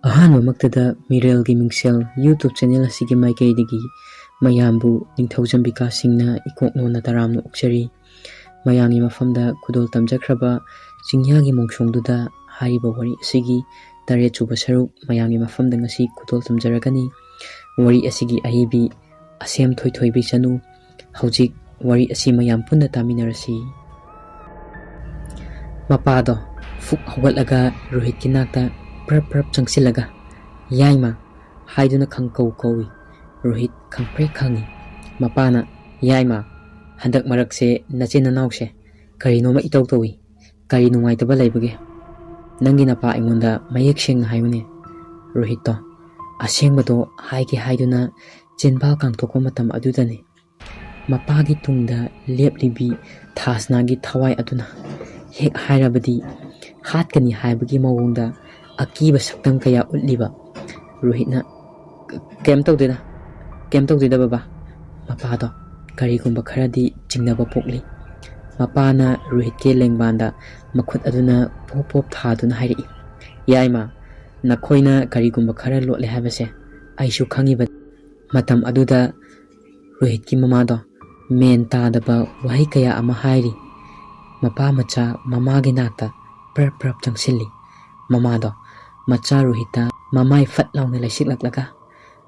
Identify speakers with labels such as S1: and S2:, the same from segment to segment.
S1: ꯑꯍꯥꯟꯕꯃꯛꯇꯗ ꯃꯤꯔꯦꯜꯒꯤ ꯃꯤꯡꯁꯦꯜ YouTube channel ꯑꯁꯤꯒꯤ ꯃꯥꯏꯀꯩꯗꯒꯤ ꯃꯌꯥꯝꯕꯨ ꯅꯤꯡꯊꯧꯖꯝ ꯕꯤꯀꯥꯁꯁꯤꯡꯅ ꯏꯀꯣꯛꯅꯣꯟꯅ ꯇꯔꯥꯝꯅ ꯑꯣꯛꯆꯔꯤ꯫ ꯃꯌꯥꯝꯒꯤ ꯃꯐꯝꯗ ꯈꯨꯗꯣꯜ ꯇꯝꯖꯈ꯭ꯔꯕ ꯆꯤꯡꯌꯥꯒꯤ ꯃꯣꯡꯁꯣꯡꯗꯨꯗ ꯍꯥꯏꯔꯤꯕ ꯋꯥꯔꯤ ꯑꯁꯤꯒꯤ 8ꯁꯨꯕ ꯁꯔꯨꯛ ꯃꯌꯥꯝꯒꯤ ꯃꯐꯝꯗ ꯉꯁꯤ ꯈꯨꯗꯣꯜ ꯇꯝꯖꯔꯒꯅꯤ꯫ ꯋꯥꯔꯤ ꯑꯁꯤꯒꯤ ꯑꯏꯕꯤ ꯑꯁꯦꯝ ꯊꯣꯏꯊꯣꯏꯕꯤ ꯆꯅꯨ꯫ ꯍꯧꯖꯤꯛ ꯋꯥꯔꯤ ꯑꯁꯤ ꯃꯌꯥꯝ ꯄꯨꯟꯅ ꯇꯥꯃꯤꯟꯅꯔꯁꯤ꯫ ꯃꯄꯥꯗꯣ ꯐꯨꯛ ꯍꯧꯒꯠꯂꯒ ꯔꯣꯍꯤꯠꯀꯤ ꯅꯥꯛꯇ ꯄ꯭ꯔꯞ ꯄ꯭ꯔꯞ ꯆꯪꯁꯤꯜꯂꯒ ꯌꯥꯏꯃ ꯍꯥꯏꯗꯨꯅ ꯈꯪꯀꯧ ꯀꯧꯏ꯫ ꯔꯣꯍꯤꯠ ꯈꯪꯄ꯭ꯔꯦꯛ ꯈꯪꯏ꯫ ꯃꯄꯥꯅ ꯌꯥꯏꯃ ꯍꯟꯗꯛ ꯃꯔꯛꯁꯦ ꯅꯆꯤꯟ ꯅꯅꯥꯎꯁꯦ ꯀꯔꯤꯅꯣꯃ ꯏꯇꯧ ꯇꯧꯏ, ꯀꯔꯤ ꯅꯨꯡꯉꯥꯏꯇꯕ ꯂꯩꯕꯒꯦ? ꯅꯪꯒꯤ ꯅꯄꯥ ꯑꯩꯉꯣꯟꯗ ꯃꯌꯦꯛ ꯁꯦꯡꯅ ꯍꯥꯏꯌꯨꯅꯦ꯫ ꯔꯣꯍꯤꯠꯇꯣ ꯑꯁꯦꯡꯕꯗꯣ ꯍꯥꯏꯒꯦ ꯍꯥꯏꯗꯨꯅ ꯆꯤꯟꯕꯥꯜ ꯀꯥꯡꯊꯣꯛꯄ ꯃꯇꯝ ꯑꯗꯨꯗꯅꯤ ꯃꯄꯥꯒꯤ ꯇꯨꯡꯗ ꯂꯦꯞꯂꯤꯕꯤ ꯊꯥꯁꯅꯥꯒꯤ ꯊꯋꯥꯏ ꯑꯗꯨꯅ ꯍꯦꯛ ꯍꯥꯏꯔꯕꯗꯤ ꯍꯥꯠꯀꯅꯤ ꯍꯥꯏꯕꯒꯤ ꯃꯑꯣꯡꯗ ꯑꯀꯤꯕ ꯁꯛꯇꯝ ꯀꯌꯥ ꯎꯠꯂꯤꯕ ꯔꯣꯍꯤꯠꯅ ꯀꯩꯝ ꯇꯧꯗꯦꯗ ꯕꯕꯥ꯫ ꯃꯄꯥꯗꯣ ꯀꯔꯤꯒꯨꯝꯕ ꯈꯔꯗꯤ ꯆꯤꯡꯅꯕ ꯄꯣꯛꯂꯤ꯫ ꯃꯄꯥꯅ ꯔꯣꯍꯤꯠꯀꯤ ꯂꯦꯡꯕꯥꯟꯗ ꯃꯈꯨꯠ ꯑꯗꯨꯅ ꯄꯣꯞ ꯄꯣꯞ ꯊꯥꯗꯨꯅ ꯍꯥꯏꯔꯛꯏ, ꯌꯥꯏꯃ ꯅꯈꯣꯏꯅ ꯀꯔꯤꯒꯨꯝꯕ ꯈꯔ ꯂꯣꯠꯂꯦ ꯍꯥꯏꯕꯁꯦ ꯑꯩꯁꯨ ꯈꯪꯉꯤꯕ꯫ ꯃꯇꯝ ꯑꯗꯨꯗ ꯔꯣꯍꯤꯠꯀꯤ ꯃꯃꯥꯗꯣ ꯃꯦꯟ ꯇꯥꯗꯕ ꯋꯥꯍꯩ ꯀꯌꯥ ꯑꯃ ꯍꯥꯏꯔꯤ꯫ ꯃꯄꯥ ꯃꯆꯥ ꯃꯃꯥꯒꯤ ꯅꯥꯛꯇ ꯄ꯭ꯔꯞ ꯄ꯭ꯔꯞ ꯆꯪꯁꯤꯜꯂꯤ꯫ ꯃꯃꯥꯗꯣ ꯃꯆꯥ ꯔꯣꯍꯤꯠꯇ ꯃꯃꯥꯏ ꯐꯠ ꯂꯥꯎꯅ ꯂꯩꯁꯤꯛꯂꯛꯂꯒ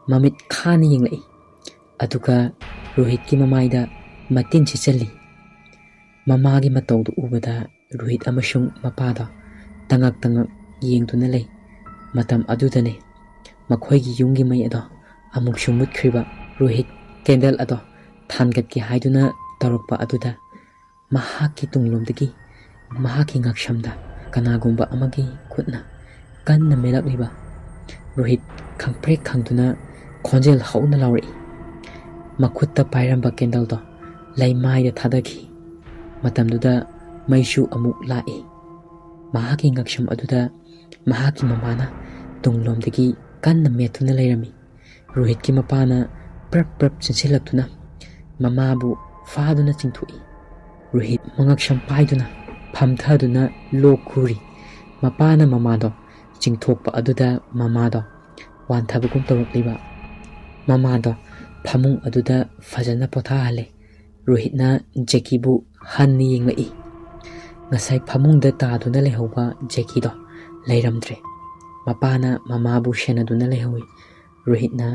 S1: ꯃꯃꯤꯠ ꯈꯥꯅ ꯌꯦꯡꯂꯛꯏ꯫ ꯑꯗꯨꯒ ꯔꯣꯍꯤꯠꯀꯤ ꯃꯃꯥꯏꯗ ꯃꯇꯤꯟ ꯁꯤꯠꯆꯜꯂꯤ꯫ ꯃꯃꯥꯒꯤ ꯃꯇꯧꯗꯨ ꯎꯕꯗ ꯔꯣꯍꯤꯠ ꯑꯃꯁꯨꯡ ꯃꯄꯥꯗꯣ ꯇꯉꯛ ꯇꯉꯛ ꯌꯦꯡꯗꯨꯅ ꯂꯩ꯫ ꯃꯇꯝ ꯑꯗꯨꯗꯅꯦ ꯃꯈꯣꯏꯒꯤ ꯌꯨꯝꯒꯤ ꯃꯩ ꯑꯗꯣ ꯑꯃꯨꯛꯁꯨ ꯃꯨꯠꯈ꯭ꯔꯤꯕ꯫ ꯔꯣꯍꯤꯠ ꯀꯦꯟꯗꯜ ꯑꯗꯣ ꯊꯥꯟꯒꯠꯀꯦ ꯍꯥꯏꯗꯨꯅ ꯇꯧꯔꯛꯄ ꯑꯗꯨꯗ ꯃꯍꯥꯛꯀꯤ ꯇꯨꯡꯂꯣꯝꯗꯒꯤ ꯃꯍꯥꯛꯀꯤ ꯉꯛꯁꯝꯗ ꯀꯅꯥꯒꯨꯝꯕ ꯑꯃꯒꯤ ꯈꯨꯠꯅ ꯀꯟꯅ ꯃꯦꯜꯂꯛꯂꯤꯕ ꯔꯣꯍꯤꯠ ꯈꯪꯄ꯭ꯔꯦꯛ ꯈꯪꯗꯨꯅ ꯈꯣꯟꯖꯦꯜ ꯍꯧꯅ ꯂꯥꯎꯔꯛꯏ꯫ ꯃꯈꯨꯠꯇ ꯄꯥꯏꯔꯝꯕ ꯀꯦꯟꯗꯜꯗꯣ ꯂꯩꯃꯥꯏꯗ ꯊꯥꯗꯈꯤ꯫ ꯃꯇꯝꯗꯨꯗ ꯃꯩꯁꯨ ꯑꯃꯨꯛ ꯂꯥꯛꯏ꯫ ꯃꯍꯥꯛꯀꯤ ꯉꯛꯁꯝ ꯑꯗꯨꯗ ꯃꯍꯥꯛꯀꯤ ꯃꯃꯥꯅ ꯇꯨꯡꯂꯣꯝꯗꯒꯤ ꯀꯟꯅ ꯃꯦꯠꯇꯨꯅ ꯂꯩꯔꯝꯃꯤ꯫ ꯔꯣꯍꯤꯠꯀꯤ ꯃꯄꯥꯅ ꯄ꯭ꯔꯞ ꯄ꯭ꯔꯞ ꯆꯦꯟꯁꯤꯜꯂꯛꯇꯨꯅ ꯃꯃꯥꯕꯨ ꯐꯥꯗꯨꯅ ꯆꯤꯡꯊꯣꯛꯏ꯫ ꯔꯣꯍꯤꯠ ꯃꯉꯛꯁꯝ ꯄꯥꯏꯗꯨꯅ ꯐꯝꯊꯗꯨꯅ ꯂꯣꯛ ꯈꯨꯔꯤ꯫ ꯃꯄꯥꯅ ꯃꯃꯥꯗꯣ ꯆꯤꯡꯊꯣꯛꯄ ꯑꯗꯨꯗ ꯃꯃꯥꯗꯣ ꯋꯥꯟꯊꯕꯒꯨꯝ ꯇꯧꯔꯛꯂꯤꯕ ꯃꯃꯥꯗꯣ ꯐꯃꯨꯡ ꯑꯗꯨꯗ ꯐꯖꯅ ꯄꯣꯊꯥꯍꯜꯂꯦ꯫ ꯔꯣꯍꯤꯠꯅ ꯖꯦꯀꯤꯕꯨ ꯍꯟꯅ ꯌꯦꯡꯂꯛꯏ꯫ ꯉꯁꯥꯏ ꯐꯃꯨꯡꯗ ꯇꯥꯗꯨꯅ ꯂꯩꯍꯧꯕ ꯖꯦꯀꯤꯗꯣ ꯂꯩꯔꯝꯗ꯭ꯔꯦ꯫ ꯃꯄꯥꯅ ꯃꯃꯥꯕꯨ ꯁꯦꯟꯅꯗꯨꯅ ꯂꯩꯍꯧꯏ꯫ ꯔꯣꯍꯤꯠꯅ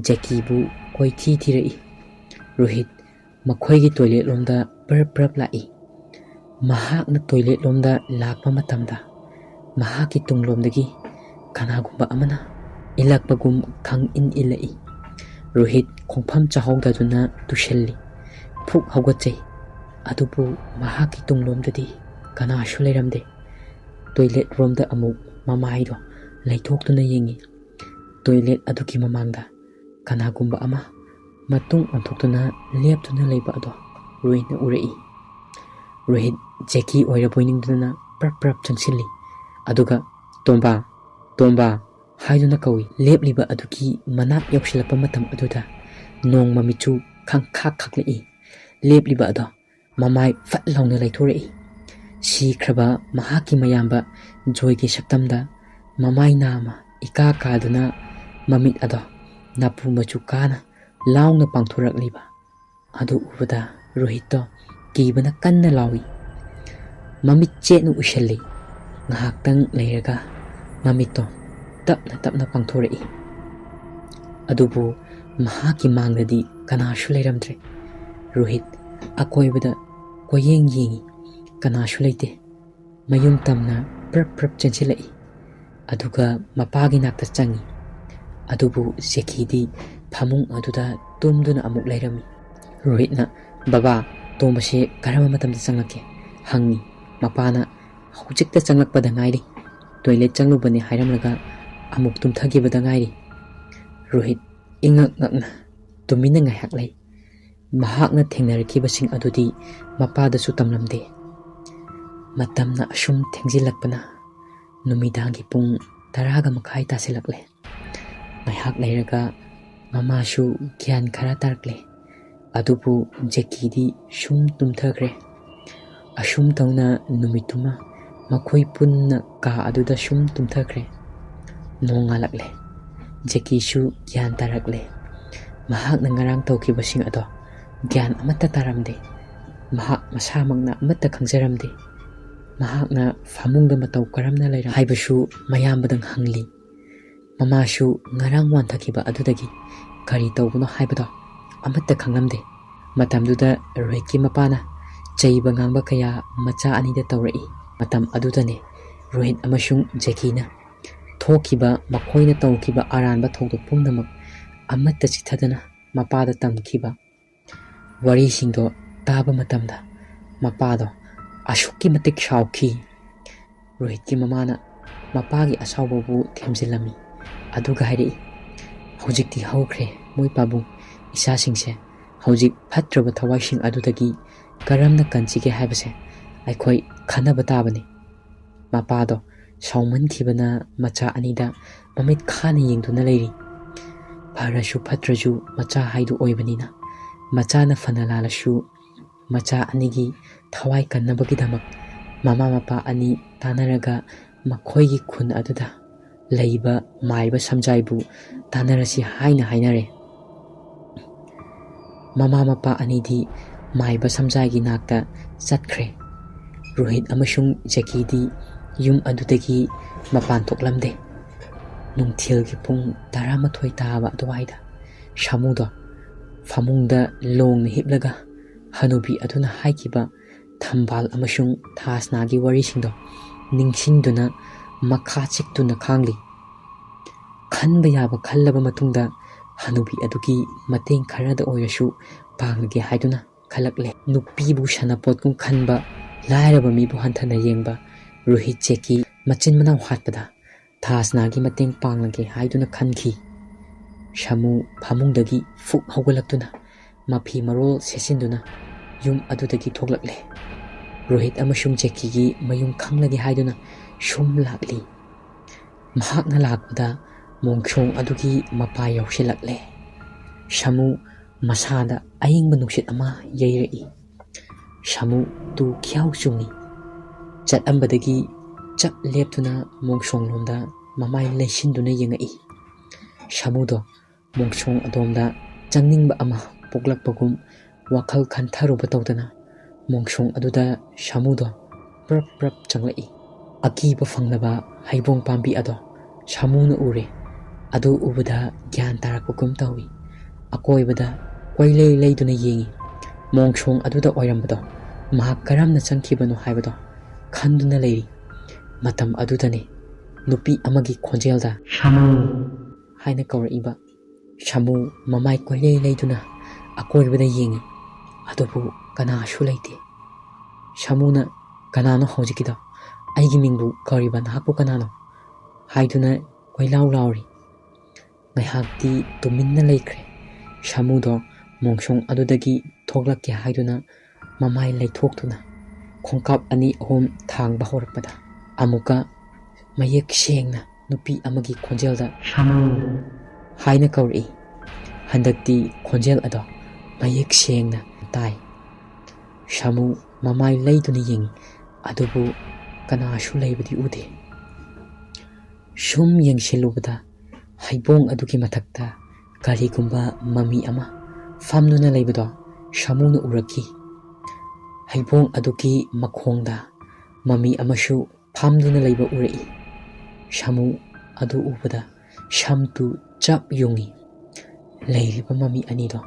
S1: ꯖꯦꯀꯤꯕꯨ ꯀꯣꯏꯊꯤ ꯊꯤꯔꯛꯏ꯫ ꯔꯣꯍꯤꯠ ꯃꯈꯣꯏꯒꯤ ꯇꯣꯏꯂꯦꯠ ꯂꯣꯝꯗ ꯄ꯭ꯔꯞ ꯄ꯭ꯔꯞ ꯂꯥꯛꯏ꯫ ꯃꯍꯥꯛꯅ ꯇꯣꯏꯂꯦꯠ ꯂꯣꯝꯗ ꯂꯥꯛꯄ ꯃꯇꯝꯗ ꯃꯍꯥꯛꯀꯤ ꯇꯨꯡꯂꯣꯝꯗꯒꯤ ꯀꯅꯥꯒꯨꯝꯕ ꯑꯃꯅ ꯏꯜꯂꯛꯄꯒꯨꯝ ꯈꯪꯏꯟ ꯏꯜꯂꯛꯏ꯫ ꯔꯣꯍꯤꯠ ꯈꯣꯡꯐꯝ ꯆꯥꯍꯧꯗꯗꯨꯅ ꯇꯨꯁꯤꯜꯂꯤ꯫ ꯐꯨꯛ ꯍꯧꯒꯠꯆꯩ꯫ ꯑꯗꯨꯕꯨ ꯃꯍꯥꯛꯀꯤ ꯇꯨꯡꯂꯣꯝꯗꯗꯤ ꯀꯅꯥꯁꯨ ꯂꯩꯔꯝꯗꯦ꯫ ꯇꯣꯏꯂꯦꯠ ꯔꯣꯝꯗ ꯑꯃꯨꯛ ꯃꯃꯥꯏꯗꯣ ꯂꯩꯊꯣꯛꯇꯨꯅ ꯌꯦꯡꯉꯤ꯫ ꯇꯣꯏꯂꯦꯠ ꯑꯗꯨꯒꯤ ꯃꯃꯥꯡꯗ ꯀꯅꯥꯒꯨꯝꯕ ꯑꯃ ꯃꯇꯨꯡ ꯑꯣꯟꯊꯣꯛꯇꯨꯅ ꯂꯦꯞꯇꯨꯅ ꯂꯩꯕ ꯑꯗꯣ ꯔꯣꯍꯤꯠꯅ ꯎꯔꯛꯏ꯫ ꯔꯣꯍꯤꯠ ꯖꯦꯀꯤ ꯑꯣꯏꯔꯕꯣꯏ ꯅꯤꯡꯗꯨꯅ ꯄ꯭ꯔꯞ ꯄ꯭ꯔꯞ ꯆꯪꯁꯤꯜꯂꯤ꯫ ꯑꯗꯨꯒ ꯇꯣꯝꯕꯥ ꯇꯣꯝꯕꯥ ꯍꯥꯏꯗꯨꯅ ꯀꯧꯏ꯫ ꯂꯦꯞꯂꯤꯕ ꯑꯗꯨꯒꯤ ꯃꯅꯥꯛ ꯌꯧꯁꯤꯜꯂꯛꯄ ꯃꯇꯝ ꯑꯗꯨꯗ ꯅꯣꯡ ꯃꯃꯤꯠꯁꯨ ꯈꯪꯈꯥꯛ ꯈꯥꯛꯂꯛꯏ꯫ ꯂꯦꯞꯂꯤꯕ ꯑꯗꯣ ꯃꯃꯥꯏ ꯐꯠ ꯂꯥꯎꯅ ꯂꯩꯊꯣꯔꯛꯏ꯫ ꯁꯤꯈ꯭ꯔꯕ ꯃꯍꯥꯛꯀꯤ ꯃꯌꯥꯝꯕ ꯖꯣꯏꯒꯤ ꯁꯛꯇꯝꯗ ꯃꯃꯥꯏ ꯅꯥꯝꯃ ꯏꯀꯥ ꯀꯥꯗꯨꯅ ꯃꯃꯤꯠ ꯑꯗꯣ ꯅꯥꯄꯨ ꯃꯆꯨ ꯀꯥꯅ ꯂꯥꯎꯅ ꯄꯥꯡꯊꯣꯔꯛꯂꯤꯕ ꯑꯗꯨ ꯎꯕꯗ ꯔꯣꯍꯤꯠꯇꯣ ꯀꯤꯕꯅ ꯀꯟꯅ ꯂꯥꯎꯏ꯫ ꯃꯃꯤꯠ ꯆꯦꯠꯅ ꯎꯏꯁꯜꯂꯤ꯫ ꯉꯥꯏꯍꯥꯛꯇꯪ ꯂꯩꯔꯒ ꯃꯃꯤꯠꯇꯣ ꯇꯞꯅ ꯇꯞꯅ ꯄꯥꯡꯊꯣꯔꯛꯏ꯫ ꯑꯗꯨꯕꯨ ꯃꯍꯥꯛꯀꯤ ꯃꯥꯡꯗꯗꯤ ꯀꯅꯥꯁꯨ ꯂꯩꯔꯝꯗ꯭ꯔꯦ꯫ ꯔꯣꯍꯤꯠ ꯑꯀꯣꯏꯕꯗ ꯀꯣꯏꯌꯦꯡ ꯌꯦꯡꯉꯤ꯫ ꯀꯅꯥꯁꯨ ꯂꯩꯇꯦ꯫ ꯃꯌꯨꯝ ꯇꯝꯅ ꯄ꯭ꯔꯞ ꯄ꯭ꯔꯞ ꯆꯦꯟꯁꯤꯜꯂꯛꯏ꯫ ꯑꯗꯨꯒ ꯃꯄꯥꯒꯤ ꯅꯥꯛꯇ ꯆꯪꯉꯤ꯫ ꯑꯗꯨꯕꯨ ꯖꯦꯀꯤꯗꯤ ꯐꯃꯨꯡ ꯑꯗꯨꯗ ꯇꯨꯝꯗꯨꯅ ꯑꯃꯨꯛ ꯂꯩꯔꯝꯃꯤ꯫ ꯔꯣꯍꯤꯠꯅ ꯕꯕꯥ ꯇꯣꯝꯕꯁꯦ ꯀꯔꯝꯕ ꯃꯇꯝꯗ ꯆꯪꯂꯛꯀꯦ ꯍꯪꯉꯤ꯫ ꯃꯄꯥꯅ ꯍꯧꯖꯤꯛꯇ ꯆꯪꯂꯛꯄꯗ ꯉꯥꯏꯔꯤ꯫ ꯇꯣꯏꯂꯦꯠ ꯆꯪꯂꯨꯕꯅꯤ ꯍꯥꯏꯔꯝꯂꯒ ꯑꯃꯨꯛ ꯇꯨꯝꯊꯈꯤꯕꯗ ꯉꯥꯏꯔꯤ꯫ ꯔꯣꯍꯤꯠ ꯏꯉꯛ ꯉꯛꯅ ꯇꯨꯃꯤꯟꯅ ꯉꯥꯏꯍꯥꯛ ꯂꯩ꯫ ꯃꯍꯥꯛꯅ ꯊꯦꯡꯅꯔꯛꯈꯤꯕꯁꯤꯡ ꯑꯗꯨꯗꯤ ꯃꯄꯥꯗꯁꯨ ꯇꯝꯂꯝꯗꯦ꯫ ꯃꯇꯝꯅ ꯑꯁꯨꯝ ꯊꯦꯡꯖꯤꯜꯂꯛꯄꯅ ꯅꯨꯃꯤꯗꯥꯡꯒꯤ ꯄꯨꯡ 10:30 ꯇꯥꯁꯤꯜꯂꯛꯂꯦ꯫ ꯉꯥꯏꯍꯥꯛ ꯂꯩꯔꯒ ꯃꯃꯥꯁꯨ ꯒ꯭ꯌꯥꯟ ꯈꯔ ꯇꯥꯔꯛꯂꯦ꯫ ꯑꯗꯨꯕꯨ ꯖꯦꯀꯤꯗꯤ ꯁꯨꯝ ꯇꯨꯝꯊꯈ꯭ꯔꯦ꯫ ꯑꯁꯨꯝ ꯇꯧꯅ ꯅꯨꯃꯤꯠꯇꯨꯃ ꯃꯈꯣꯏ ꯄꯨꯟꯅ ꯀꯥ ꯑꯗꯨꯗ ꯁꯨꯝ ꯇꯨꯝꯊꯈ꯭ꯔꯦ꯫ Nongalakle. Jackie shu gyan tarakle. Mahakna ngarang tawkibasing ado gyan amata taramde. Mahak masamagna amata khangjaramde. Mahakna famungda mataw karamna layram haibashu mayambadang hangli. Mamashu ngarang wanthakiba adudagi kari tawbuno haibado amata khanglamde. Matamduda Rohitki mapana chaiba ngangba kaya macha anida tawrai. Matam adudane Rohit amashung Jackie na thokiba makoina tawkiba aranba thokdo pumnamak amata chithadana mapada tamkiba. Wari singdo taba matamda mapado ashukki matik shauki. Rohitki mamana mapagi asawbabu themjilami aduga hairi hojikti haukhre moi pabung isasingse hojik phatraba thawaising adudagi karamna kanchige haibase aikhoi khanaba tabani. Mapado saumankhibana macha anida mamit khana yengduna leiri. Pharashu phatraju macha haidu oibanina machana fanalalashu macha anigi thawai kannabagidamak mama mapa ani tanaraga makhoigi khun aduda leiba maiba samjaibu tanarasi haina hainare. Mama mapa anidi maiba samjaigi nakta chatkre. Rohit amashung Jackie di yum adudagi mapan thoklamde. Nungthilgi pung 12 taba adwaida Shamudo famungda long hiblaga hanubi aduna haikiba thambal amashung thasnagi warisingdo ningsingduna makha chiktuna khangli. Khanba yaba khallaba matungda hanubi adugi mateng kharada oirashu panglage haiduna khalakle. Nupibu sanapot kum khanba lairaba mibu hanthana yengba Rohit Jackie machin manau hatpada thasnagi mateng panglage haiduna khanki. Shamu phamungdagi fuk hogalaktuna mapi marol sesinduna yum adudagi thoklakle. Rohit amashung Jackie gi mayum khanglagi haiduna shum lakli. Mahakna lakpada mongshong adugi mapa yausilakle. Shamu masada ayingba nuksit ama yairei. Shamu tu kyaw chungi chatambadagi chap leptuna mongshong lomda mamai leisinduna yengai. Shamudo mongshong adomda changningba ama poklakpagum wakhal khantharuba tawdana mongshong aduda Shamudo prap prap changlai. Akiba fangnaba haibong pambi ado Shamuna ure adu ubada gyan tarakpagum tawi. Akoibada kwailei leiduna yengi mongshong aduda oirambado mahak karamna changkhibano haibado khanduna leiri. Matam adudane nupi amagi khonjelda Shamu haina kauraiba. Shamu mamai kwailei leiduna akoibada yengi adubu kanashu leite. Shamuna kanano hojikida aigi mingbu kariba nahakpu kanano haiduna kwailau lauri. Ngaihakti tuminna leikre. Shamudo mongshong adudagi thoklakke haiduna mamai leithokhtuna khongkap ani ahom thangba horakpada amuka mayek sengna nupi amagi khonjelda Shamu haina kauri. Handakti khonjel ado mayek sengna tai. Shamu mamai leiduna yengi adubu kanashu leibadi ude. Shum yengsilubada haibong adugi mathakta karigumba mami ama famduna leibado Shamuna uraki. Haibong adugi makhongda mami amashu famduna leiba urai. Shamu adu ubada shamtu chap yungi. Leiriba mami anido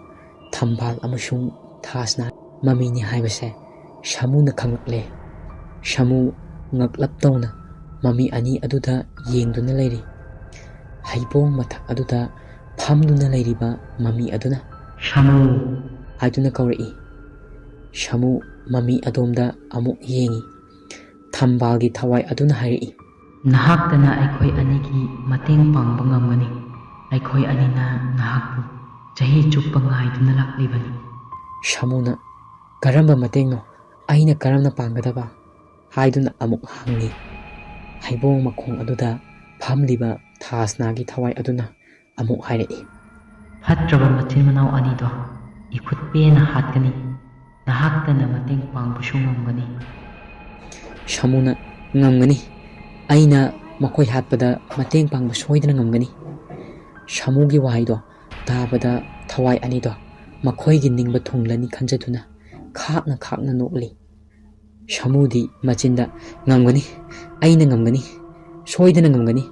S1: thambal amashung thasna mami ni haibase Shamuna khanglakle. Shamu ngaklap tawna mami ani aduda yengduna leiri. Haibong mathak aduda famduna leiriba mami aduna Shamu haiduna kaurai. Shamu mami adomda amuk yengi. Thambalgi thawai aduna hairi. Nahaktana aikhoi anigi mateng pangba ngamgani. Aikhoi anina nahakpu chahi chuppa ngaiduna laklibani. Shamuna karamba matengno aina karamna panggadaba haiduna amuk hangi. Haibong makhong aduda famliba thasnagi thawai aduna amuk hairi. Hatraba matin manau anido ikut pena hatkani nahaktana mateng pangbusu ngamgani. Shamuna ngamgani aina ꯃꯈꯣꯏ ꯍꯥꯠꯄꯗ ꯃꯇꯦꯡ ꯄꯥꯡꯕ ꯁꯣꯏꯗꯅ ꯉꯝꯒꯅꯤ꯫ ꯁꯥꯃꯨꯒꯤ ꯋꯥꯍꯩꯗꯣ ꯇꯥꯕꯗ ꯊꯋꯥꯏ ꯑꯅꯤꯗꯣ ꯃꯈꯣꯏꯒꯤ ꯅꯤꯡꯕ ꯊꯨꯡꯂꯅꯤ ꯈꯟꯖꯗꯨꯅ ꯈꯥꯛꯅ ꯈꯥꯛꯅ ꯅꯣꯛꯂꯤ꯫ ꯁꯥꯃꯨꯗꯤ ꯃꯆꯤꯟꯗ ꯉꯝꯒꯅꯤ, ꯑꯩꯅ ꯉꯝꯒꯅꯤ, ꯁꯣꯏꯗꯅ ꯉꯝꯒꯅꯤ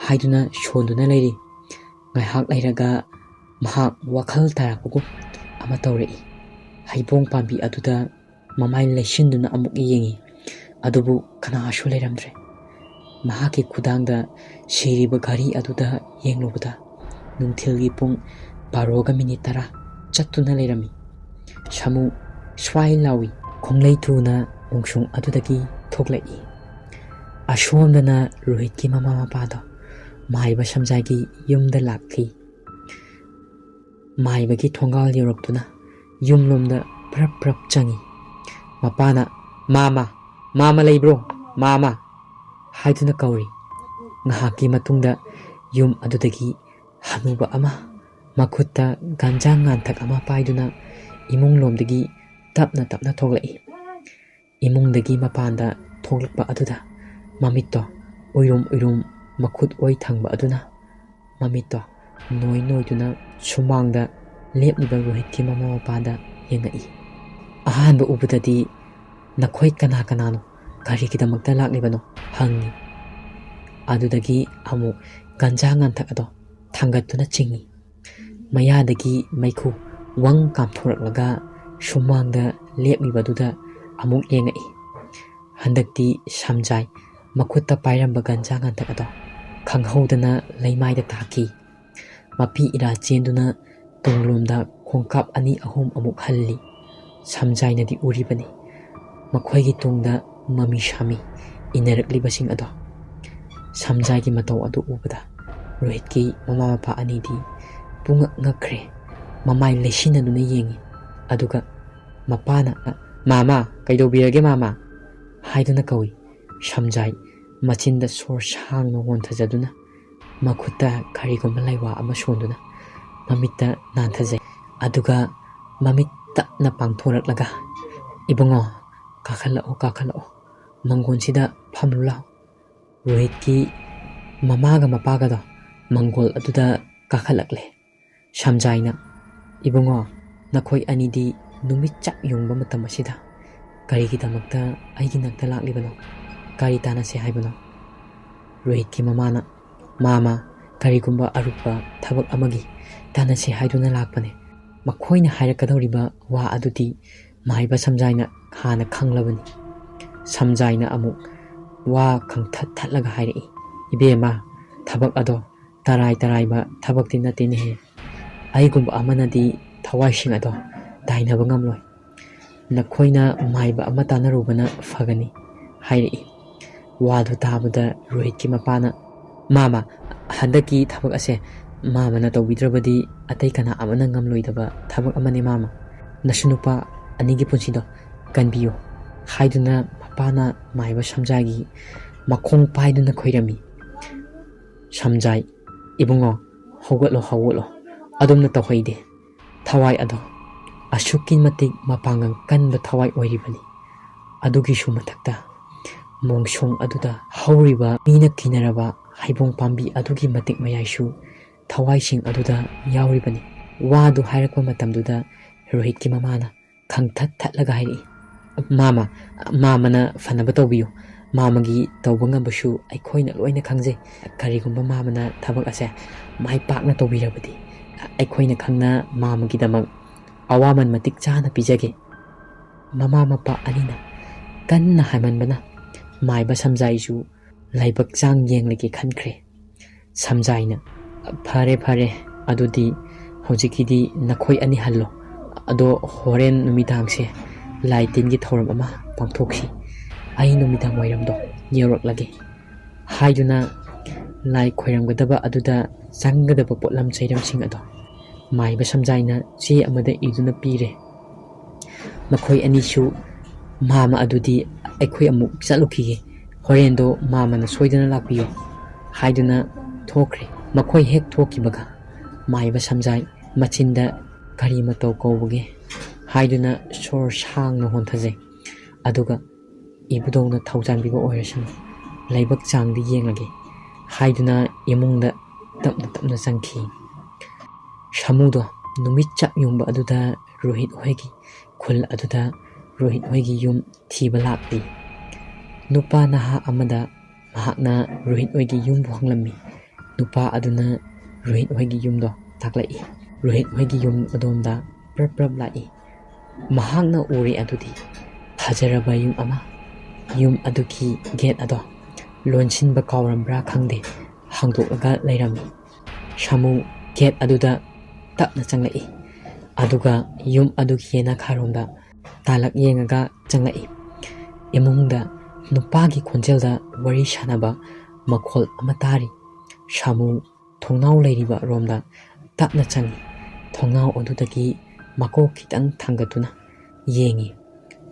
S1: ꯍꯥꯏꯗꯨꯅ ꯁꯣꯟꯗꯨꯅ ꯂꯩꯔꯤ꯫ ꯉꯥꯏꯍꯥꯛ ꯂꯩꯔꯒ ꯃꯍꯥꯛ ꯋꯥꯈꯜ ꯇꯥꯔꯛꯄꯒꯨꯝ ꯑꯃ ꯇꯧꯔꯛꯏ꯫ ꯍꯩꯕꯣꯡ ꯄꯥꯝꯕꯤ ꯑꯗꯨꯗ ꯃꯃꯥꯏ ꯂꯩꯁꯤꯟꯗꯨꯅ ꯑꯃꯨꯛ ꯌꯦꯡꯉꯤ, ꯑꯗꯨꯕꯨ ꯀꯅꯥꯁꯨ ꯂꯩꯔꯝꯗ꯭ꯔꯦ꯫ ꯃꯍꯥꯛꯀꯤ ꯈꯨꯗꯥꯡꯗ ꯁꯤꯔꯤꯕ ꯘꯔꯤ ꯑꯗꯨꯗ ꯌꯦꯡꯂꯨꯕꯗ ꯅꯨꯡꯊꯤꯜꯒꯤ ꯄꯨꯡ 12:10 ꯆꯠꯇꯨꯅ ꯂꯩꯔꯝꯃꯤ꯫ ꯁꯥꯃꯨ ꯁ꯭ꯋꯥꯏ ꯂꯥꯎꯏ, ꯈꯣꯡꯂꯩ ꯊꯨꯅ ꯃꯣꯡꯁꯣꯡ ꯑꯗꯨꯗꯒꯤ ꯊꯣꯛꯂꯛꯏ꯫ ꯑꯁꯣꯝꯗꯅ ꯔꯣꯍꯤꯠꯀꯤ ꯃꯃꯥ ꯃꯄꯥꯗꯣ ꯃꯥꯏꯕ ꯁꯝꯖꯥꯏꯒꯤ ꯌꯨꯝꯗ ꯂꯥꯛꯂꯤ꯫ ꯃꯥꯏꯕꯒꯤ ꯊꯣꯡꯒꯥꯜ ꯌꯧꯔꯛꯇꯨꯅ ꯌꯨꯝꯂꯣꯝꯗ ꯄ꯭ꯔꯞ ꯄ꯭ꯔꯞ ꯆꯪꯏ꯫ ꯃꯄꯥꯅ "ꯃꯥꯃꯥ, ꯃꯥꯃꯥ ꯂꯩꯕ꯭ꯔꯣ, ꯃꯥꯃꯥ" ꯍꯥꯏꯗꯨꯅ ꯀꯧꯔꯤ꯫ ꯉꯥꯏꯍꯥꯛꯀꯤ ꯃꯇꯨꯡꯗ ꯌꯨꯝ ꯑꯗꯨꯗꯒꯤ ꯍꯅꯨꯕ ꯑꯃ ꯃꯈꯨꯠꯇ ꯒꯟꯖꯥ ꯉꯥꯟꯊꯛ ꯑꯃ ꯄꯥꯏꯗꯨꯅ ꯏꯃꯨꯡꯂꯣꯝꯗꯒꯤ ꯇꯞꯅ ꯇꯞꯅ ꯊꯣꯛꯂꯛꯏ꯫ ꯏꯃꯨꯡꯗꯒꯤ ꯃꯄꯥꯟꯗ ꯊꯣꯛꯂꯛꯄ ꯑꯗꯨꯗ ꯃꯃꯤꯠꯇꯣ ꯎꯏꯔꯨꯝ ꯎꯏꯔꯨꯝ ꯃꯈꯨꯠ ꯑꯣꯏ ꯊꯪꯕ ꯑꯗꯨꯅ ꯃꯃꯤꯠꯇꯣ ꯅꯣꯏ ꯅꯣꯏꯗꯨꯅ ꯁꯨꯃꯥꯡꯗ ꯂꯦꯞꯂꯤꯕ ꯔꯣꯍꯤꯠꯀꯤ ꯃꯃꯥ ꯃꯄꯥꯗ ꯌꯦꯡꯉꯛꯏ꯫ ꯑꯍꯥꯟꯕ ꯎꯕꯗꯗꯤ "ꯅꯈꯣꯏ ꯀꯅꯥ ꯀꯅꯥꯅꯣ, ꯀꯔꯤꯒꯤꯗꯃꯛꯇ ꯂꯥꯛꯂꯤꯕꯅꯣ" ꯍꯪꯉꯤ꯫ ꯑꯗꯨꯗꯒꯤ ꯑꯃꯨꯛ ꯒꯟꯖꯥ ꯉꯥꯟꯊꯛ ꯑꯗꯣ ꯊꯥꯡꯒꯠꯇꯨꯅ ꯆꯤꯡꯏ꯫ ꯃꯌꯥꯗꯒꯤ ꯃꯩꯈꯨ ꯋꯪ ꯀꯥꯝꯊꯣꯔꯛꯂꯒ ꯁꯨꯃꯥꯡꯗ ꯂꯦꯞꯂꯤꯕꯗꯨꯗ ꯑꯃꯨꯛ ꯌꯦꯡꯉꯛꯏ꯫ ꯍꯟꯗꯛꯇꯤ ꯁꯝꯖꯥꯏ ꯃꯈꯨꯠꯇ ꯄꯥꯏꯔꯝꯕ ꯒꯟꯖꯥ ꯉꯥꯟꯊꯛ ꯑꯗꯣ ꯈꯪꯍꯧꯗꯅ ꯂꯩꯃꯥꯏꯗ ꯇꯥꯈꯤ꯫ ꯃꯄꯤ ꯏꯔꯥ ꯆꯦꯟꯗꯨꯅ ꯇꯨꯡꯂꯣꯝꯗ ꯈꯣꯡꯀꯥꯞ 2-3 ꯑꯃꯨꯛ ꯍꯜꯂꯤ꯫ ꯁꯝꯖꯥꯏꯅꯗꯤ ꯎꯔꯤꯕꯅꯤ ꯃꯈꯣꯏꯒꯤ ꯇꯨꯡꯗ ꯃꯃꯤ ꯁꯥꯃꯤ ꯏꯟꯅꯔꯛꯂꯤꯕꯁꯤꯡ ꯑꯗꯣ꯫ ꯁꯝꯖꯥꯏꯒꯤ ꯃꯇꯧ ꯑꯗꯨ ꯎꯕꯗ ꯔꯣꯍꯤꯠꯀꯤ ꯃꯃꯥ ꯃꯄꯥ ꯑꯅꯤꯗꯤ ꯄꯨꯡꯉꯛ ꯉꯛꯈ꯭ꯔꯦ꯫ ꯃꯃꯥꯏ ꯂꯩꯁꯤꯟꯅꯗꯨꯅ ꯌꯦꯡꯉꯤ꯫ ꯑꯗꯨꯒ ꯃꯄꯥꯅ "ꯃꯥꯃꯥ, ꯀꯩꯗꯧꯕꯤꯔꯒꯦ ꯃꯥꯃꯥ" ꯍꯥꯏꯗꯨꯅ ꯀꯧꯏ꯫ ꯁꯝꯖꯥꯏ ꯃꯆꯤꯟꯗ ꯁꯣꯔ ꯁꯥꯡꯅ ꯍꯣꯟꯊꯖꯗꯨꯅ ꯃꯈꯨꯠꯇ ꯀꯔꯤꯒꯨꯝꯕ ꯂꯩꯋꯥ ꯑꯃ ꯁꯣꯟꯗꯨꯅ ꯃꯃꯤꯠꯇ ꯅꯥꯟꯊꯖꯩ꯫ ꯑꯗꯨꯒ ꯃꯃꯤꯠ ꯇꯞꯅ ꯄꯥꯡꯊꯣꯔꯛꯂꯒ "ꯏꯕꯨꯡꯉꯣ, ꯀꯥꯈꯠꯂꯛꯑꯣ ꯀꯥꯈꯠꯂꯛꯑꯣ, ꯃꯪꯒꯣꯜꯁꯤꯗ ꯐꯝꯂꯨ ꯂꯥꯎ." ꯔꯣꯍꯤꯠꯀꯤ ꯃꯃꯥꯒ ꯃꯄꯥꯒꯗꯣ ꯃꯪꯒꯣꯜ ꯑꯗꯨꯗ ꯀꯥꯈꯠꯂꯛꯂꯦ꯫ ꯁꯝꯖꯥꯏꯅ "ꯏꯕꯨꯡꯉꯣ, ꯅꯈꯣꯏ ꯑꯅꯤꯗꯤ ꯅꯨꯃꯤꯠ ꯆꯞ ꯌꯨꯡꯕ ꯃꯇꯝ ꯑꯁꯤꯗ ꯀꯔꯤꯒꯤꯗꯃꯛꯇ ꯑꯩꯒꯤ ꯅꯥꯛꯇ ꯂꯥꯛꯂꯤꯕꯅꯣ? ꯀꯔꯤ ꯇꯥꯟꯅꯁꯦ ꯍꯥꯏꯕꯅꯣ?" ꯔꯣꯍꯤꯠꯀꯤ ꯃꯃꯥꯅ "ꯃꯥꯃꯥ, ꯀꯔꯤꯒꯨꯝꯕ ꯑꯔꯨꯕ ꯊꯕꯛ ꯑꯃꯒꯤ ꯇꯥꯟꯅꯁꯦ ꯍꯥꯏꯗꯨꯅ ꯂꯥꯛꯄꯅꯦ." ꯃꯈꯣꯏꯅ ꯍꯥꯏꯔꯛꯀꯗꯧꯔꯤꯕ ꯋꯥ ꯑꯗꯨꯗꯤ ꯃꯥꯏꯕ ꯁꯝꯖꯥꯏꯅ ꯍꯥꯟꯅ ꯈꯪꯂꯕꯅꯤ꯫ ꯁꯝꯖꯥꯏꯅ ꯑꯃꯨꯛ ꯋꯥ ꯈꯪꯊꯠ ꯊꯠꯂꯒ ꯍꯥꯏꯔꯛꯏ꯫ "ꯏꯕꯦꯝꯃ, ꯊꯕꯛ ꯑꯗꯣ ꯇꯔꯥꯏ ꯇꯔꯥꯏꯕ ꯊꯕꯛꯇꯤ ꯅꯠꯇꯦꯅꯦꯍꯦ꯫ ꯑꯩꯒꯨꯝꯕ ꯑꯃꯅꯗꯤ ꯊꯋꯥꯏꯁꯤꯡ ꯑꯗꯣ ꯇꯥꯏꯅꯕ ꯉꯝꯂꯣꯏ꯫ ꯅꯈꯣꯏꯅ ꯃꯥꯏꯕ ꯑꯃ ꯇꯥꯟꯅꯔꯨꯕꯅ ꯐꯒꯅꯤ" ꯍꯥꯏꯔꯛꯏ꯫ ꯋꯥꯗꯨ ꯇꯥꯕꯗ ꯔꯣꯍꯤꯠꯀꯤ ꯃꯄꯥꯅ "ꯃꯥꯃꯥ, ꯍꯟꯗꯛꯀꯤ ꯊꯕꯛ ꯑꯁꯦ ꯃꯥꯃꯥꯅ ꯇꯧꯕꯤꯗ꯭ꯔꯕꯗꯤ ꯑꯇꯩ ꯀꯅꯥ ꯑꯃꯅ ꯉꯝꯂꯣꯏꯗꯕ ꯊꯕꯛ ꯑꯃꯅꯦ ꯃꯥꯃꯥ꯫ ꯅꯁꯨꯅꯨꯄꯥ ꯑꯅꯤꯒꯤ ꯄꯨꯟꯁꯤꯗꯣ ꯀꯟꯕꯤꯌꯨ" ꯍꯥꯏꯗꯨꯅ ꯃꯄꯥꯅ ꯃꯥꯏꯕ ꯁꯝꯖꯥꯏꯒꯤ ꯃꯈꯣꯡ ꯄꯥꯏꯗꯨꯅ ꯈꯣꯏꯔꯝꯃꯤ꯫ ꯁꯝꯖꯥꯏ "ꯏꯕꯨꯡꯉꯣ, ꯍꯧꯒꯠꯂꯣ ꯍꯧꯒꯠꯂꯣ, ꯑꯗꯨꯝꯅ ꯇꯧꯍꯩꯗꯦ꯫ ꯊꯋꯥꯏ ꯑꯗꯣ ꯑꯁꯨꯛꯀꯤ ꯃꯇꯤꯛ ꯃꯄꯥꯡꯒꯜ ꯀꯟꯕ ꯊꯋꯥꯏ ꯑꯣꯏꯔꯤꯕꯅꯤ꯫ ꯑꯗꯨꯒꯤꯁꯨ ꯃꯊꯛꯇ ꯃꯣꯡꯁꯣꯡ ꯑꯗꯨꯗ ꯍꯧꯔꯤꯕ ꯃꯤꯅ ꯀꯤꯅꯔꯕ ꯍꯩꯕꯣꯡ ꯄꯥꯝꯕꯤ ꯑꯗꯨꯒꯤ ꯃꯇꯤꯛ ꯃꯌꯥꯏꯁꯨ ꯊꯋꯥꯏꯁꯤꯡ ꯑꯗꯨꯗ ꯌꯥꯎꯔꯤꯕꯅꯤ." ꯋꯥꯗꯨ ꯍꯥꯏꯔꯛꯄ ꯃꯇꯝꯗꯨꯗ ꯔꯣꯍꯤꯠꯀꯤ ꯃꯃꯥꯅ ꯈꯪꯊꯠ ꯊꯠꯂꯒ ꯍꯥꯏꯔꯛꯏ꯫ "ꯃꯥꯃꯥ, ꯃꯥꯃꯥꯅ ꯐꯅꯕ ꯇꯧꯕꯤꯌꯨ꯫ ꯃꯥꯃꯥꯒꯤ ꯇꯧꯕ ꯉꯝꯕꯁꯨ ꯑꯩꯈꯣꯏꯅ ꯂꯣꯏꯅ ꯈꯪꯖꯩ꯫ ꯀꯔꯤꯒꯨꯝꯕ ꯃꯥꯃꯥꯅ ꯊꯕꯛ ꯑꯁꯦ ꯃꯥꯏ ꯄꯥꯛꯅ ꯇꯧꯕꯤꯔꯕꯗꯤ ꯑꯩꯈꯣꯏꯅ ꯈꯪꯅ ꯃꯥꯃꯥꯒꯤꯗꯃꯛ ꯑꯋꯥꯃꯟ ꯃꯇꯤꯛ ꯆꯥꯅ ꯄꯤꯖꯒꯦ." ꯃꯃꯥ ꯃꯄꯥ ꯑꯅꯤꯅ ꯀꯟꯅ ꯍꯥꯏꯃꯟꯕꯅ ꯃꯥꯏꯕ ꯁꯝꯖꯥꯏꯁꯨ ꯂꯥꯏꯕꯛ ꯆꯥꯡ ꯌꯦꯡꯂꯒꯦ ꯈꯟꯈ꯭ꯔꯦ꯫ ꯁꯝꯖꯥꯏꯅ "ꯐꯔꯦ ꯐꯔꯦ, ꯑꯗꯨꯗꯤ ꯍꯧꯖꯤꯛꯀꯤꯗꯤ ꯅꯈꯣꯏ ꯑꯅꯤ ꯍꯜꯂꯣ꯫ ꯑꯗꯣ ꯍꯣꯔꯦꯟ ꯅꯨꯃꯤꯗꯥꯡꯁꯦ ꯂꯥꯏ ꯇꯤꯟꯒꯤ ꯊꯧꯔꯝ ꯑꯃ ꯄꯥꯡꯊꯣꯛꯁꯤ꯫ ꯑꯩ ꯅꯨꯃꯤꯗꯥꯡ ꯋꯥꯏꯔꯝꯗꯣ ꯌꯧꯔꯛꯂꯒꯦ" ꯍꯥꯏꯗꯨꯅ ꯂꯥꯏ ꯈꯣꯏꯔꯝꯒꯗꯕ ꯑꯗꯨꯗ ꯆꯪꯒꯗꯕ ꯄꯣꯠꯂꯝ ꯆꯩꯔꯝꯁꯤꯡ ꯑꯗꯣ ꯃꯥꯏꯕ ꯁꯝꯖꯥꯏꯅ ꯆꯦ ꯑꯃꯗ ꯏꯗꯨꯅ ꯄꯤꯔꯦ꯫ ꯃꯈꯣꯏ ꯑꯅꯤꯁꯨ "ꯃꯥꯃꯥ, ꯑꯗꯨꯗꯤ ꯑꯩꯈꯣꯏ ꯑꯃꯨꯛ ꯆꯠꯂꯨꯈꯤꯒꯦ꯫ ꯍꯣꯔꯦꯟꯗꯣ ꯃꯥꯃꯥꯅ ꯁꯣꯏꯗꯅ ꯂꯥꯛꯄꯤꯌꯨ" ꯍꯥꯏꯗꯨꯅ ꯊꯣꯛꯈ꯭ꯔꯦ꯫ ꯃꯈꯣꯏ ꯍꯦꯛ ꯊꯣꯛꯈꯤꯕꯒ ꯃꯥꯏꯕ ꯁꯝꯖꯥꯏ ꯃꯆꯤꯟꯗ "ꯀꯔꯤ ꯃꯇꯧ ꯀꯧꯕꯒꯦ" ꯍꯥꯏꯗꯨꯅ ꯁꯣꯔ ꯁꯥꯡꯅ ꯍꯣꯟꯊꯖꯩ꯫ ꯑꯗꯨꯒ "ꯏꯕꯨꯙꯧꯅ ꯊꯧꯖꯥꯟꯕꯤꯕ ꯑꯣꯏꯔꯁꯅꯨ, ꯂꯥꯏꯕꯛ ꯆꯥꯡꯗꯤ ꯌꯦꯡꯂꯒꯦ" ꯍꯥꯏꯗꯨꯅ ꯏꯃꯨꯡꯗ ꯇꯞꯅ ꯇꯞꯅ ꯆꯪꯈꯤ꯫ ꯁꯥꯃꯨꯗꯣ ꯅꯨꯃꯤꯠ ꯆꯞ ꯌꯨꯡꯕ ꯑꯗꯨꯗ ꯔꯣꯍꯤꯠ ꯍꯣꯏꯒꯤ ꯈꯨꯜ ꯑꯗꯨꯗ ꯔꯣꯍꯤꯠ ꯍꯣꯏꯒꯤ ꯌꯨꯝ ꯊꯤꯕ ꯂꯥꯛꯂꯤ꯫ ꯅꯨꯄꯥ ꯅꯍꯥ ꯑꯃꯗ ꯃꯍꯥꯛꯅ ꯔꯣꯍꯤꯠ ꯍꯣꯏꯒꯤ ꯌꯨꯝꯕꯨ ꯍꯪꯂꯝꯃꯤ꯫ ꯅꯨꯄꯥ ꯑꯗꯨꯅ ꯔꯣꯍꯤꯠ ꯍꯣꯏꯒꯤ ꯌꯨꯝꯗꯣ ꯇꯥꯛꯂꯛꯏ꯫ ꯔꯣꯍꯤꯠ ꯍꯣꯏꯒꯤ ꯌꯨꯝ ꯑꯗꯣꯝꯗ ꯄ꯭ꯔꯞ ꯄ꯭ꯔꯞ ꯂꯥꯛꯏ꯫ ꯃꯍꯥꯛꯅ ꯎꯔꯦ ꯑꯗꯨꯗꯤ ꯐꯖꯔꯕ ꯌꯨꯝ ꯑꯃ꯫ ꯌꯨꯝ ꯑꯗꯨꯒꯤ ꯒꯦꯠ ꯑꯗꯣ ꯂꯣꯟꯁꯤꯟꯕ ꯀꯥꯎꯔꯝꯕ꯭ꯔꯥ ꯈꯪꯗꯦ, ꯍꯥꯡꯗꯣꯛꯂꯒ ꯂꯩꯔꯝꯃꯤ꯫ ꯁꯥꯃꯨ ꯒꯦꯠ ꯑꯗꯨꯗ ꯇꯞꯅ ꯆꯪꯂꯛꯏ, ꯑꯗꯨꯒ ꯌꯨꯝ ꯑꯗꯨꯒꯤ ꯌꯦꯅꯈꯥꯔꯣꯝꯗ ꯇꯥꯂꯛ ꯌꯦꯡꯉꯒ ꯆꯪꯂꯛꯏ꯫ ꯏꯃꯨꯡꯗ ꯅꯨꯄꯥꯒꯤ ꯈꯣꯟꯖꯦꯜꯗ ꯋꯥꯔꯤ ꯁꯥꯟꯅꯕ ꯃꯈꯣꯜ ꯑꯃ ꯇꯥꯔꯤ꯫ ꯁꯥꯃꯨ ꯊꯣꯡꯅꯥꯎ ꯂꯩꯔꯤꯕ ꯔꯣꯝꯗ ꯇꯞꯅ ꯆꯪꯉꯤ꯫ ꯊꯣꯡꯅꯥꯎ ꯑꯗꯨꯗꯒꯤ ꯃꯀꯣꯛ ꯈꯤꯇꯪ ꯊꯥꯡꯒꯠꯇꯨꯅ ꯌꯦꯡꯉꯤ꯫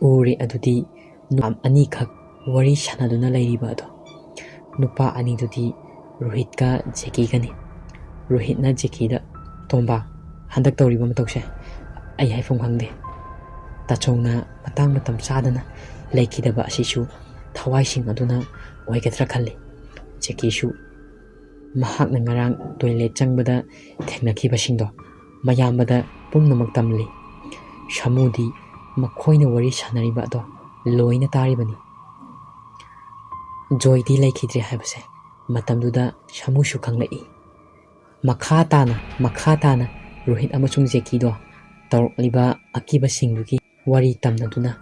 S1: ꯎꯔꯦ ꯑꯗꯨꯗꯤ ꯅꯨꯄꯥ ꯑꯅꯤꯈꯛ ꯋꯥꯔꯤ ꯁꯥꯟꯅꯗꯨꯅ ꯂꯩꯔꯤꯕ ꯑꯗꯣ꯫ ꯅꯨꯄꯥ ꯑꯅꯤꯗꯨꯗꯤ ꯔꯣꯍꯤꯠꯀ ꯖꯦꯀꯤꯒꯅꯤ꯫ ꯔꯣꯍꯤꯠꯅ ꯖꯦꯀꯤꯗ, "ꯇꯣꯝꯕ, ꯍꯟꯗꯛ ꯇꯧꯔꯤꯕ ꯃꯇꯧꯁꯦ ꯑꯩ ꯍꯥꯏꯐꯝ ꯈꯪꯗꯦ꯫ ꯇꯥꯆꯧꯅ ꯃꯇꯥꯡ ꯃꯇꯝ ꯆꯥꯗꯅ ꯂꯩꯈꯤꯗꯕ ꯑꯁꯤꯁꯨ ꯊꯋꯥꯏꯁꯤꯡ ꯑꯗꯨꯅ ꯑꯣꯏꯒꯗ꯭ꯔꯥ ꯈꯜꯂꯤ꯫ ꯖꯦꯀꯤꯁꯨ ꯃꯍꯥꯛꯅ ꯉꯔꯥꯡ ꯇꯣꯏꯂꯦꯠ ꯆꯪꯕꯗ ꯊꯦꯡꯅꯈꯤꯕꯁꯤꯡꯗꯣ ꯃꯌꯥꯝꯕꯗ ꯄꯨꯝꯅꯃꯛ ꯇꯝꯂꯤ꯫ ꯁꯥꯃꯨꯗꯤ ꯃꯈꯣꯏꯅ ꯋꯥꯔꯤ ꯁꯥꯟꯅꯔꯤꯕ ꯑꯗꯣ ꯂꯣꯏꯅ ꯇꯥꯔꯤꯕꯅꯤ꯫ ꯖꯣꯏꯗꯤ ꯂꯩꯈꯤꯗ꯭ꯔꯦ ꯍꯥꯏꯕꯁꯦ ꯃꯇꯝꯗꯨꯗ ꯁꯥꯃꯨꯁꯨ ꯈꯪꯂꯛꯏ꯫ ꯃꯈꯥ ꯇꯥꯅ ꯔꯣꯍꯤꯠ ꯑꯃꯁꯨꯡ ꯖꯦꯀꯤꯗꯣ ꯇꯧꯔꯛꯂꯤꯕ ꯑꯀꯤꯕꯁꯤꯡꯗꯨꯒꯤ ꯋꯥꯔꯤ ꯇꯝꯅꯗꯨꯅ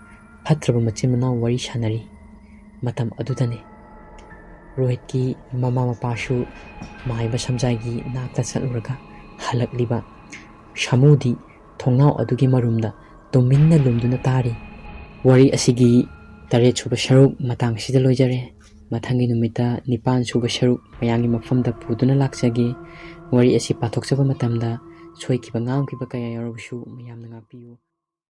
S1: ꯐꯠꯇ꯭ꯔꯕ ꯃꯆꯤꯟ ꯃꯅꯥꯎ ꯋꯥꯔꯤ ꯁꯥꯟꯅꯔꯤ꯫ ꯃꯇꯝ ꯑꯗꯨꯗꯅꯤ ꯔꯣꯍꯤꯠꯀꯤ ꯃꯃꯥ ꯃꯄꯥꯁꯨ ꯃꯥꯏꯕ ꯁꯝꯖꯥꯏꯒꯤ ꯅꯥꯛꯇ ꯆꯠꯂꯨꯔꯒ ꯍꯜꯂꯛꯂꯤꯕ꯫ ꯁꯥꯃꯨꯗꯤ ꯊꯣꯡꯅꯥꯎ ꯑꯗꯨꯒꯤ ꯃꯔꯨꯝꯗ ꯇꯨꯃꯤꯟꯅ ꯂꯨꯝꯗꯨꯅ ꯇꯥꯔꯤ꯫ ꯋꯥꯔꯤ ꯑꯁꯤꯒꯤ 8ꯁꯨꯕ ꯁꯔꯨꯛ ꯃꯇꯥꯡꯁꯤꯗ ꯂꯣꯏꯖꯔꯦ꯫ ꯃꯊꯪꯒꯤ ꯅꯨꯃꯤꯠꯇ 9ꯁꯨꯕ ꯁꯔꯨꯛ ꯃꯌꯥꯝꯒꯤ ꯃꯐꯝꯗ ꯄꯨꯗꯨꯅ ꯂꯥꯛꯆꯒꯦ꯫ ꯋꯥꯔꯤ ꯑꯁꯤ ꯄꯥꯊꯣꯛꯆꯕ ꯃꯇꯝꯗ ꯁꯣꯏꯈꯤꯕ ꯉꯥꯝꯈꯤꯕ ꯀꯌꯥ ꯌꯥꯎꯔꯕꯁꯨ ꯃꯌꯥꯝꯅ ꯉꯥꯛꯄꯤꯌꯨ꯫